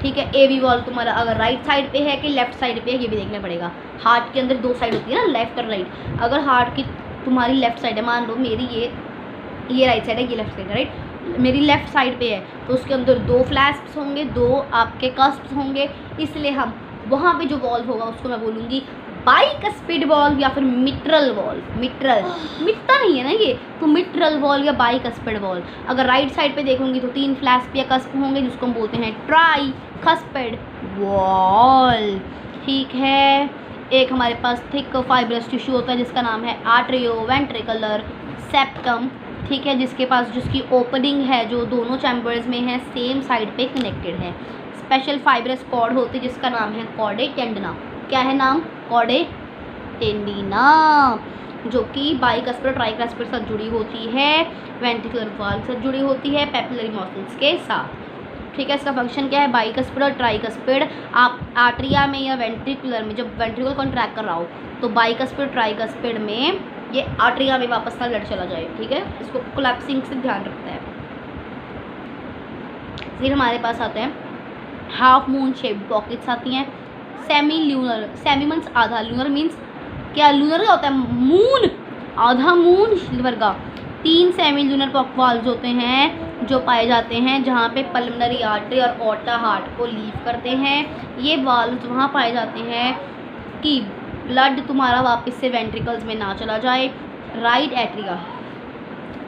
ठीक है। एवी वॉल्व तुम्हारा अगर राइट साइड पे है कि लेफ्ट साइड पे है, ये भी देखना पड़ेगा। हार्ट के अंदर 2 साइड होती है ना, लेफ्ट और राइट। अगर हार्ट की तुम्हारी लेफ्ट साइड है, मान लो मेरी ये राइट साइड है, ये लेफ्ट साइड है, राइट, मेरी लेफ्ट साइड पे है, तो उसके अंदर 2 फ्लैप्स होंगे, 2 आपके कस्प्स होंगे, इसलिए हम वहाँ पे जो वॉल्व होगा उसको मैं बोलूँगी बाइकस्पिड वॉल्व या फिर मिट्रल वॉल्व। मिट्रल मिटता नहीं है ना ये, तो मिट्रल वॉल्व या बाइकस्पिड वॉल्व। अगर राइट साइड पे देखूंगी तो 3 फ्लैप्स या कस्प होंगे, जिसको हम बोलते हैं ट्राइकस्पिड वॉल्व, ठीक है। एक हमारे पास थिक फाइब्रस टिश्यू होता है जिसका नाम है आर्टरियो वेंट्रिकुलर सेप्टम, ठीक है, जिसके पास जिसकी ओपनिंग है जो दोनों चैम्बर्स में है सेम साइड पे कनेक्टेड है। स्पेशल फाइब्रस कॉर्ड होती है जिसका नाम है कॉर्डे टेंडिना। क्या है नाम, कॉर्डे टेंडिना, जो कि बाइकस्पिड ट्राइकस्पिड साथ जुड़ी होती है, वेंट्रिकुलर वाल्व से जुड़ी होती है, पेपिलरी मसल्स के साथ, ठीक है। इसका फंक्शन क्या है, बाइकस्पिड और ट्राइकस्पिड। आप आर्टरिया में या वेंट्रिकुलर में जब वेंट्रिकल कॉन्ट्रैक्ट कर रहा हो तो बाइकस्पिड ट्राइकस्पिड में ये आर्टरिया में वापस ना ब्लड चला जाए, ठीक है। इसको कोलैप्सिंग से ध्यान रखता है। फिर हमारे पास आते हैं हाफ मून शेप्ड पॉकेट्स आती हैं। सेमी ल्यूनर, सेमी मीन्स आधा, ल्यूनर मीन्स क्या, लूनर क्या होता है, मून, आधा मून वर्गा। 3 सेमी ल्यूनर वाल्व्स होते हैं जो पाए जाते हैं जहाँ पे पल्मोनरी आर्टरी और ऑर्टा हार्ट को लीव करते हैं। ये वाल्व्स वहाँ पाए जाते हैं कि ब्लड तुम्हारा वापस से वेंट्रिकल्स में ना चला जाए। राइट एट्रिया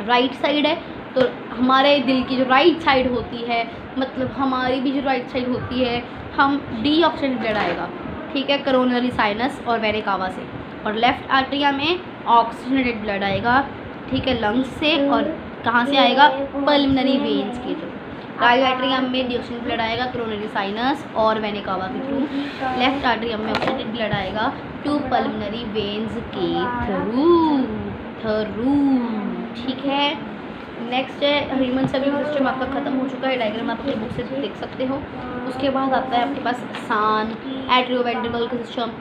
राइट साइड है, तो हमारे दिल की जो राइट साइड होती है, मतलब हमारी भी जो राइट साइड होती है, हम डीऑक्सीजनेटेड ब्लड आएगा, ठीक है, कोरोनरी साइनस और वेना कावा से। और लेफ्ट आर्टरिया में ऑक्सीजनेटेड ब्लड आएगा, ठीक है, लंग्स से, और कहाँ से आएगा, पल्मोनरी वेन्स के थ्रू। राइट आर्टरियम में डीऑक्सीजनेटेड ब्लड आएगा कोरोनरी साइनस और वेना कावा के थ्रू। लेफ्ट आर्टरियम में ऑक्सीजनेटेड ब्लड आएगा टू पल्मोनरी वेन्स के थ्रू, ठीक है। नेक्स्ट है ह्यूमन सर्कुलेटरी सिस्टम आपका खत्म हो चुका है, डायग्राम आप अपनी बुक से देख सकते हो। उसके बाद आता है आपके पास सान एट्रियोवेंट्रिकल का सिस्टम,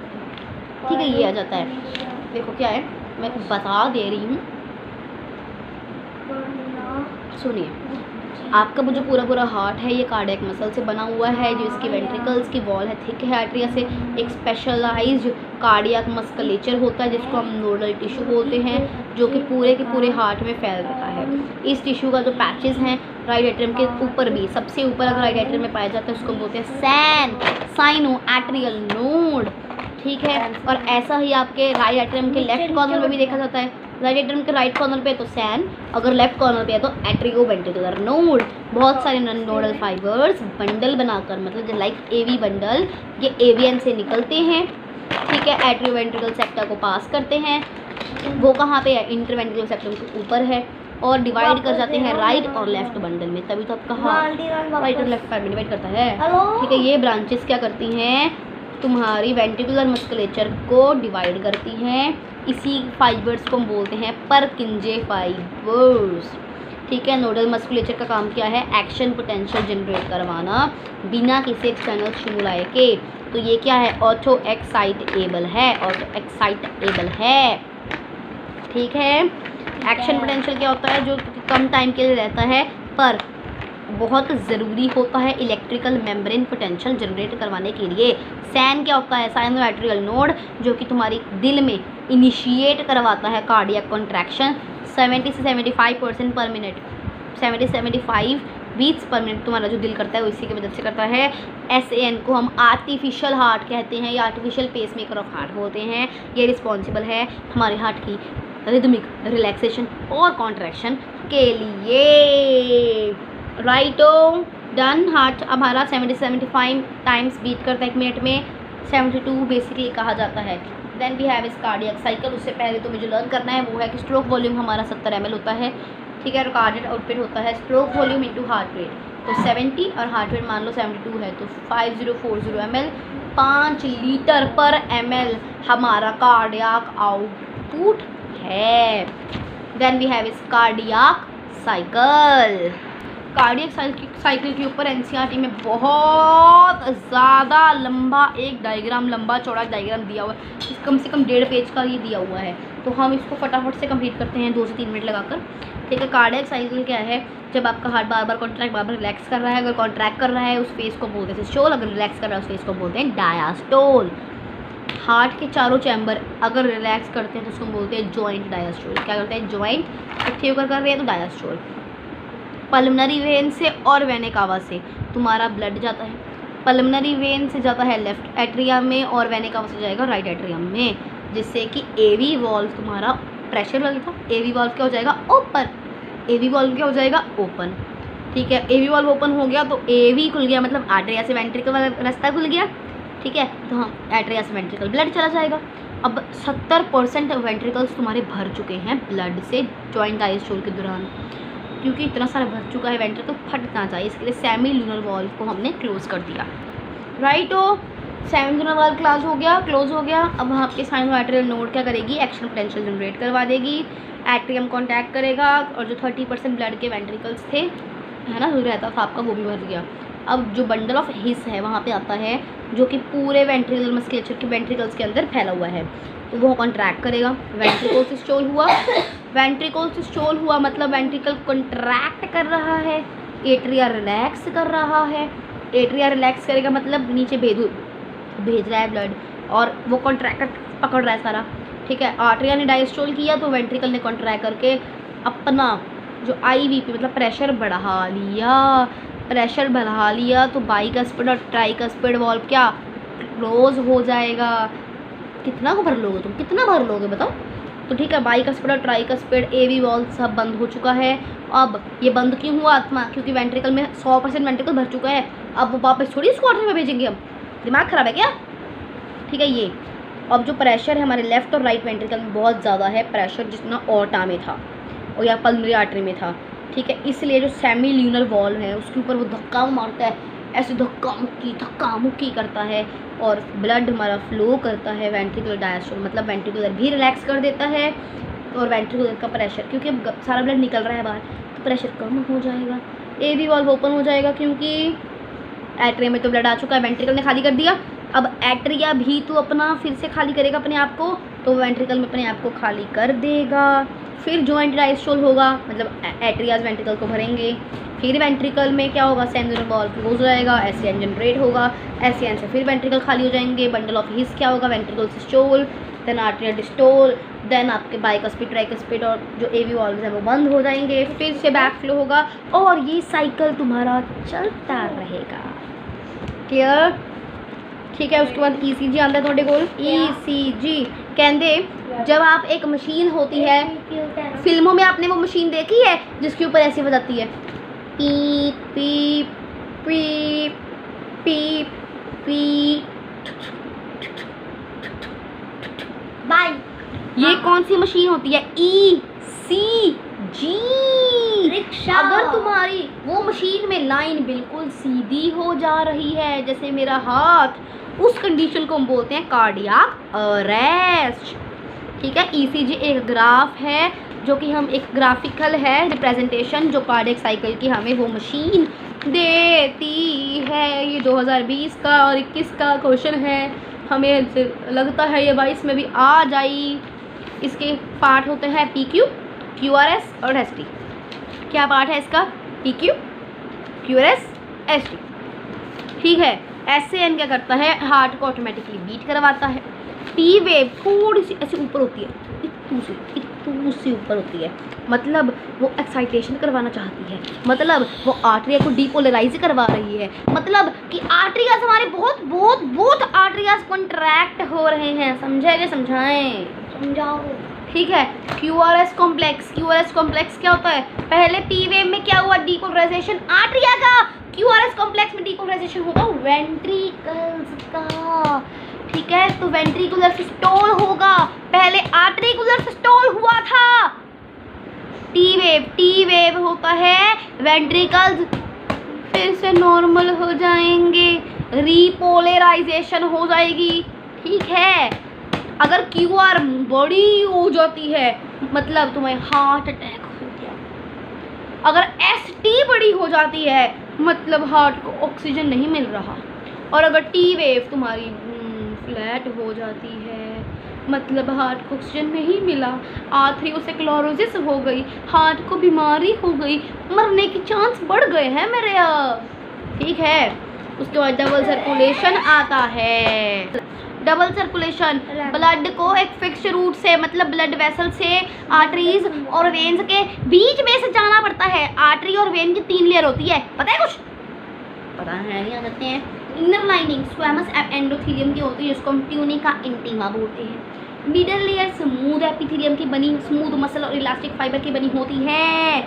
ठीक है, ये आ जाता है। देखो क्या है, मैं बता दे रही हूँ, सुनिए। आपका वो जो पूरा हार्ट है ये कार्डियक मसल से बना हुआ है, जो इसकी वेंट्रिकल्स की वॉल है थिक है आर्टरिया से। एक स्पेशलाइज्ड कार्डियक मस्कुलेचर होता है जिसको हम नोडल टिश्यू बोलते हैं, जो कि पूरे के पूरे हार्ट में फैल रखा है। इस टिश्यू का जो पैचेस हैं राइट एट्रियम के ऊपर भी, सबसे ऊपर अगर राइट एट्रियम में पाया जाता है उसको बोलते हैं साइनो एट्रियल नोड, ठीक है। और ऐसा ही आपके राइट एट्रियम के लेफ्ट कॉर्नर में भी देखा जाता है। राइट एट्रियम के राइट कॉर्नर पे तो सैन, अगर लेफ्ट कॉर्नर पे है तो एट्रियोवेंट्रिकुलर नोड। बहुत सारे नोडल फाइबर्स बंडल बनाकर, मतलब लाइक एवी बंडल, ये एवीएन से निकलते हैं, ठीक है। एट्रियोवेंट्रिकल सेप्टा को पास करते हैं, वो कहाँ पे है, इंटरवेंट्रिकल सेप्टम के ऊपर है, और डिवाइड कर जाते हैं राइट और लेफ्ट बंडल में। तभी तो आपका राइट और लेफ्ट पार्ट में डिवाइड करता है, ठीक है। ये ब्रांचेस क्या करती हैं, तुम्हारी वेंट्रिकुलर मस्कुलेचर को डिवाइड करती हैं। इसी फाइबर्स को हम बोलते हैं परकिंजे फाइबर्स, ठीक है। नोडल मस्कुलेचर का काम क्या है, एक्शन पोटेंशियल जनरेट करवाना बिना किसी एक्सटर्नल स्टिमुलाई के। तो ये क्या है, ऑटो एक्साइटेबल है, ऑटो एक्साइटेबल है, ठीक है। एक्शन पोटेंशियल क्या होता है, जो कम टाइम के लिए रहता है पर बहुत ज़रूरी होता है इलेक्ट्रिकल मेम्ब्रेन पोटेंशियल जनरेट करवाने के लिए। सैन क्या होता है, साइनो एट्रियल नोड, जो कि तुम्हारी दिल में इनिशिएट करवाता है कार्डियक कॉन्ट्रैक्शन 70 से 75% पर मिनट, 70 से 75 बीट्स पर मिनट तुम्हारा जो दिल करता है वो इसी की मदद से करता है। SAN को हम आर्टिफिशियल हार्ट कहते हैं या आर्टिफिशियल पेसमेकर ऑफ हार्ट बोलते हैं। ये रिस्पॉन्सिबल है हमारे हार्ट की रिदमिक रिलैक्सेशन और कॉन्ट्रैक्शन के लिए। राइटो डन। हार्ट हमारा 70 से 75 टाइम्स बीट करता है 1 मिनट में, 72 बेसिकली कहा जाता है। देन वी हैव इस कार्डियक साइकिल। उससे पहले तो मुझे लर्न करना है वो है कि स्ट्रोक वॉल्यूम हमारा 70 ml होता है, ठीक है। और कार्डियक आउटपुट होता है stroke volume into heart rate, तो 70 और हार्ट रेट मान लो 72 है तो 5040 ml, 5 लीटर पर ml हमारा कार्डियक आउटपुट है। देन वी हैव इस कार्डियक साइकिल। कार्डियक साइकिल के ऊपर एनसीईआरटी में बहुत ज़्यादा लंबा एक डायग्राम, लंबा चौड़ा डायग्राम दिया हुआ है, कम से कम 1.5 पेज का ये दिया हुआ है। तो हम इसको फटाफट से कंप्लीट करते हैं 2 से 3 मिनट लगाकर, ठीक है। कार्डियक साइकिल क्या है, जब आपका हार्ट बार बार कॉन्ट्रैक्ट बार बार रिलैक्स कर रहा है, अगर कॉन्ट्रैक्ट कर रहा है उस फेज को बोलते हैं सिस्टोल, अगर रिलैक्स कर रहा है उस फेज को बोलते हैं डायास्टोल। हार्ट के चारों चैम्बर अगर रिलैक्स करते हैं तो उसको बोलते हैं जॉइंट डायास्टोल। क्या करते हैं, जॉइंट इकट्ठे होकर कर रहे हैं तो डायास्टोल। पल्मनरी वेन से और वेने कावा से तुम्हारा ब्लड जाता है, पल्मनरी वेन से जाता है लेफ्ट एट्रियम में और वेने कावा से जाएगा राइट एट्रियम में, जिससे कि एवी वॉल्व तुम्हारा प्रेशर लगा था, एवी वॉल्व क्या हो जाएगा ओपन, एवी वॉल्व क्या हो जाएगा ओपन, ठीक है। एवी वॉल्व ओपन हो गया तो एवी खुल गया, मतलब आर्टरिया से वेंट्रिकल वाला रास्ता खुल गया, ठीक है। तो हम आर्टरिया से वेंट्रिकल ब्लड चला जाएगा। अब 70% वेंट्रिकल्स तुम्हारे भर चुके हैं ब्लड से जॉइंट डायस्टोल के दौरान, क्योंकि इतना सारा भर चुका है वेंट्रिकल फट ना जाए, इसके लिए सेमी लूनर वॉल्व को हमने क्लोज कर दिया। राइटो, सेमी लूनर वॉल्व क्लोज हो गया। अब वहाँ पे साइनो एट्रियल नोड क्या करेगी, एक्शन पोटेंशियल जनरेट करवा देगी, एट्रियम कॉन्टैक्ट करेगा और जो 30% ब्लड के वेंट्रिकल्स थे, है ना, रहता था आपका, वो भी भर गया। अब जो बंडल ऑफ हिस है वहाँ पे आता है, जो कि पूरे वेंट्रिकल मस्कुलेचर के वेंट्रिकल्स के अंदर फैला हुआ है, तो वो कॉन्ट्रैक्ट करेगा। वेंट्रिकल सिस्टोल हुआ, वेंट्रिकल सिस्टोल हुआ मतलब वेंट्रिकल कॉन्ट्रैक्ट कर रहा है, एट्रिया रिलैक्स कर रहा है। एट्रिया रिलैक्स करेगा मतलब नीचे भेज रहा है ब्लड और वो कॉन्ट्रैक्ट पकड़ रहा है सारा, ठीक है। आर्टरिया ने डायस्टोल किया तो वेंट्रिकल ने कॉन्ट्रैक्ट करके अपना जो IVP मतलब प्रेशर बढ़ा लिया, तो बाइकस्पिड और ट्राइकस्पिड वॉल्व क्या क्लोज हो जाएगा। कितना को भर लोगे तुम, कितना भर लोगे बताओ। तो ठीक है, बाइकस्पिड और ट्राइकस्पिड एवी वॉल्व सब बंद हो चुका है। अब ये बंद क्यों हुआ आत्मा, क्योंकि वेंट्रिकल में 100% वेंट्रिकल भर चुका है। अब वो वापस थोड़ी इसको आर्टरी में भेजेंगे हम, दिमाग ख़राब है क्या, ठीक है। ये अब जो प्रेशर है हमारे लेफ्ट और राइट वेंट्रिकल में बहुत ज़्यादा है प्रेशर, जितना ऑर्टा में था और या पल्मोनरी आर्टरी में था, ठीक है। इसलिए जो सेमी ल्यूनर वॉल्व है उसके ऊपर वो धक्का मारता है, ऐसे धक्का मुक्की करता है और ब्लड हमारा फ्लो करता है वेंट्रिकुलर डायस्टोल, मतलब वेंट्रिकुलर भी रिलैक्स कर देता है और वेंट्रिकुलर का प्रेशर, क्योंकि अब सारा ब्लड निकल रहा है बाहर तो प्रेशर कम हो जाएगा। एवी वॉल्व ओपन हो जाएगा क्योंकि एट्रिया में तो ब्लड आ चुका है, वेंट्रिकल ने खाली कर दिया। अब एट्रिया भी तो अपना फिर से खाली करेगा अपने आप को, तो वेंट्रिकल में अपने आप को खाली कर देगा। फिर जॉइंट डायस्टोल होगा, मतलब एट्रियाज वेंट्रिकल को भरेंगे। फिर वेंट्रिकल में क्या होगा, सेंसर वॉल क्लोज हो जाएगा, एससीएन जनरेट होगा, एससीएन से फिर वेंट्रिकल खाली हो जाएंगे। बंडल ऑफ हिस क्या होगा, ventricle systole, then arterial diastole, then आपके बाइकस्पिड ट्राइकस्पिड और जो एवी वॉल्व्स हैं वो बंद हो जाएंगे। फिर से बैक फ्लो होगा और ये साइकिल तुम्हारा चलता रहेगा। क्लियर? ठीक है। उसके बाद ईसीजी आता है थोड़े कोल। ईसीजी कहते जब आप एक मशीन होती है, फिल्मों में आपने वो मशीन देखी है जिसके ऊपर ऐसी बजाती है, पीप पीप पीप पीप पीप। बाय। ये कौन सी मशीन होती है? ईसीजी। रिक्शा। अगर तुम्हारी वो मशीन में लाइन बिल्कुल सीधी हो जा रही है, जैसे मेरा हाथ, उस कंडीशन को हम बोलते हैं कार्डियक अरेस्ट। ठीक है। ईसीजी एक ग्राफ है जो कि हम एक ग्राफिकल है रिप्रेजेंटेशन जो कार्डियक साइकिल की हमें वो मशीन देती है। ये 2020 का और 21 का क्वेश्चन है, हमें लगता है ये 22 में भी आ जाए। इसके पार्ट होते हैं पीक्यू, क्यूआरएस और एसटी। क्या पार्ट है इसका? PQ, QRS, ST. ठीक है। एसएएन क्या करता है, हार्ट को ऑटोमेटिकली बीट करवाता है। टी वेव थोड़ी सी ऐसे ऊपर होती है, इतनी सी ऊपर होती है, मतलब वो एक्साइटेशन करवाना चाहती है, मतलब वो आर्टरिया को डीपोलराइज करवा रही है, मतलब कि आर्टरियाज हमारे बहुत बहुत बहुत आर्टरियाज कॉन्ट्रैक्ट हो रहे हैं। समझाएंगे? समझाएं? समझाओ। ठीक है। क्यूआरएस कॉम्प्लेक्स, क्यूआरएस कॉम्प्लेक्स क्या होता है? पहले पी वेव में क्या हुआ, डीपोलराइजेशन आर्टरिया का। क्यूआरएस कॉम्प्लेक्स में डीपोलराइजेशन होगा वेंट्रिकल्स का। ठीक है। तो वेंट्रिकुलर सिस्टोल होगा, पहले आर्टरिकुलर सिस्टोल हुआ था। टी वेव होता है वेंट्रिकल्स फिर से नॉर्मल हो जाएंगे, रीपोलराइजेशन हो जाएगी। ठीक है। अगर क्यूआर बड़ी हो जाती है मतलब तुम्हें हार्ट अटैक हो गया। अगर एसटी बड़ी हो जाती है मतलब हार्ट को ऑक्सीजन नहीं मिल रहा। और अगर टी वेव तुम्हारी फ्लैट हो जाती है मतलब हार्ट को ऑक्सीजन नहीं मिला, आर्थरियोस्क्लेरोसिस हो गई, हार्ट को बीमारी हो गई, मरने के चांस बढ़ गए हैं मेरे। ठीक है। उसके बाद डबल सर्कुलेशन आता है। डबल सर्कुलेशन ब्लड को एक फिक्स रूट से मतलब ब्लड वेसल से आर्टरीज और वेन्स के बीच में से जाना पड़ता है। आर्टरी और वेन की 3 लेयर होती है, पता है कुछ? पता है नहीं, आ जाते हैं। इनर लाइनिंग स्क्वैमस एंडोथेलियम की होती है जिसको हम ट्यूनिका इंटीमा बोलते हैं। मिडल लेयर स्मूथ एपिथेलियम की बनी, स्मूथ मसल और इलास्टिक फाइबर की बनी होती है।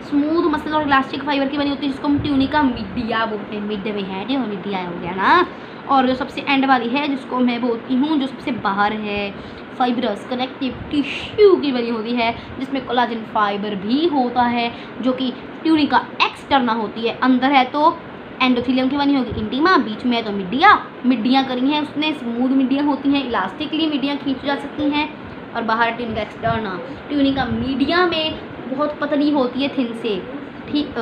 स्मूथ मसल और इलास्टिक फाइबर की बनी होती है जिसको हम ट्यूनिका मीडिया बोलते हैं। मिड में है जो मीडिया हो गया ना। और जो सबसे एंड वाली है जिसको मैं बोलती हूँ जो सबसे बाहर है, फाइब्रस कनेक्टिव टिश्यू की बनी होती है जिसमें कोलाजन फाइबर भी होता है जो कि ट्यूनिका एक्सटर्ना होती है। अंदर है तो एंडोथेलियम की बनी होगी इंटीमा, बीच में है तो मिड्डियाँ करी हैं उसने, स्मूथ मिड्डियाँ होती हैं, इलास्टिकली मिड्डियाँ खींची जा सकती हैं। और बाहर ट्यूनिका एक्सटर्ना। ट्यूनिका मीडिया में बहुत पतली होती है, थिन से, ठीक,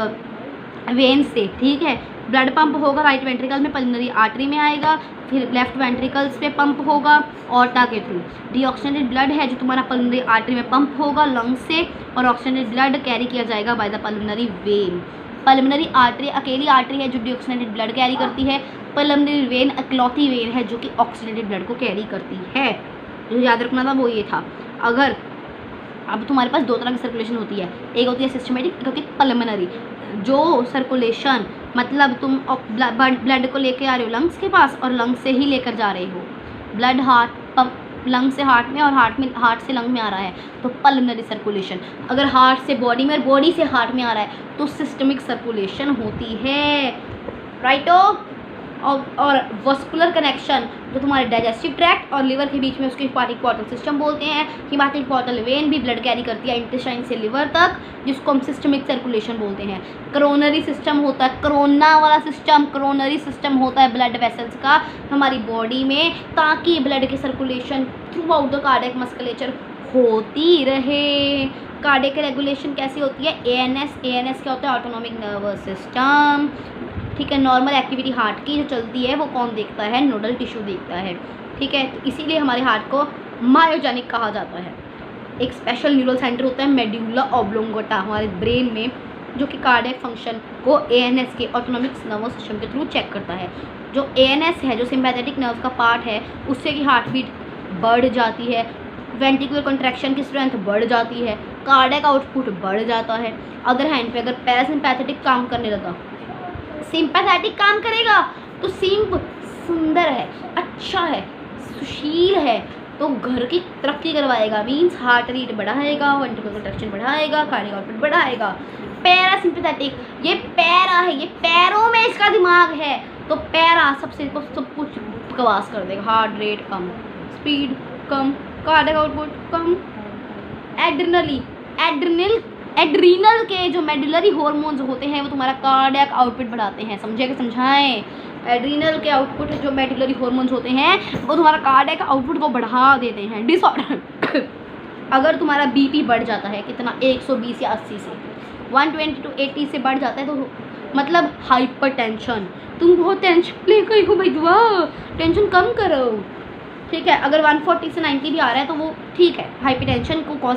वेन से। ठीक है। ब्लड पंप होगा राइट वेंट्रिकल में, पल्मोनरी आर्टरी में आएगा, फिर लेफ्ट वेंट्रिकल्स पे पंप होगा ऑर्टा के थ्रू। डीऑक्सीजनेटेड ब्लड है जो तुम्हारा पल्मोनरी आर्टरी में पंप होगा लंग्स से, और ऑक्सीजनेटेड ब्लड कैरी किया जाएगा by the pulmonary vein. Pulmonary artery अकेली आर्टरी है जो डीऑक्सीजनेटेड ब्लड कैरी करती है। पल्मोनरी वेन इकलौती वेन है जो कि ऑक्सीजनेटेड ब्लड को कैरी करती है। जो याद रखना था वो ये था। अगर अब तुम्हारे पास 2 तरह की सर्कुलेशन होती है, एक होती है सिस्टमेटिक, एक होती है पल्मोनरी। जो सर्कुलेशन मतलब तुम ब्लड को लेके आ रहे हो लंग्स के पास और लंग्स से ही लेकर जा रहे हो, ब्लड हार्ट लंग से हार्ट में और हार्ट से लंग में आ रहा है तो पल्मोनरी सर्कुलेशन। अगर हार्ट से बॉडी में और बॉडी से हार्ट में आ रहा है तो सिस्टमिक सर्कुलेशन होती है। राइटो। और वस्कुलर कनेक्शन जो तुम्हारे डाइजेस्टिव ट्रैक्ट और लिवर के बीच में उसको हिपाटिक पोर्टल सिस्टम बोलते हैं। हिपाटिक पोर्टल वेन भी ब्लड कैरी करती है इंटेस्टाइन से लिवर तक, जिसको हम सिस्टमिक सर्कुलेशन बोलते हैं। करोनरी सिस्टम होता है, करोना वाला सिस्टम, करोनरी सिस्टम होता है ब्लड वेसल्स का हमारी बॉडी में, ताकि ब्लड की circulation through out the cardiac musculature होती रहे। कार्डियक रेगुलेशन कैसी होती है? एएनएस क्या होता है? Autonomic nervous system. ठीक है। नॉर्मल एक्टिविटी हार्ट की जो चलती है वो कौन देखता है? नोडल टिश्यू देखता है। ठीक है। तो इसीलिए हमारे हार्ट को मायोजेनिक कहा जाता है। एक स्पेशल न्यूरल सेंटर होता है मेडुला ऑब्लोंगेटा हमारे ब्रेन में, जो कि कार्डियक फंक्शन को ANS के ऑटोनॉमिक नर्वस सिस्टम के थ्रू चेक करता है। जो ANS है, जो सिंपैथेटिक नर्व का पार्ट है, उससे की हार्ट बीट बढ़ जाती है, वेंट्रिकुलर कॉन्ट्रैक्शन की स्ट्रेंथ बढ़ जाती है, कार्डियक आउटपुट बढ़ जाता है। अदर हैंड पे अगर पैरासिम्पैथेटिक काम करने लगा, सिंपैथेटिक काम करेगा तो सिंप सुंदर है, अच्छा है, सुशील है, तो घर की तरक्की करवाएगा, मीन्स हार्ट रेट बढ़ाएगा, वेंट्रिकुलर कॉन्ट्रैक्शन बढ़ाएगा, कार्डियक आउटपुट बढ़ाएगा। पैरासिम्पैथेटिक, ये पैरा है, ये पैरों में इसका दिमाग है, तो पैरा सबसे सब कुछ बकवास कर देगा। हार्ट रेट कम, स्पीड कम, कार्डियक आउटपुट कम। एड्रिनल के जो मेडुलरी हार्मोन्स होते हैं वो तुम्हारा कार्डियक आउटपुट बढ़ाते हैं, समझे कि समझाएं? एड्रिनल के आउटपुट जो मेडुलरी हार्मोन्स होते हैं वो तुम्हारा कार्डियक आउटपुट को बढ़ा देते हैं। डिसऑर्डर अगर तुम्हारा बीपी बढ़ जाता है, कितना 120 या 80 से 120 to 80 से बढ़ जाता है, तो मतलब हाइपरटेंशन, तुम बहुत टेंशन ले गई हो भैया, टेंशन कम करो, ठीक है। अगर 140 से 90 भी आ रहा है तो वो ठीक है, हाइपरटेंशन को कॉज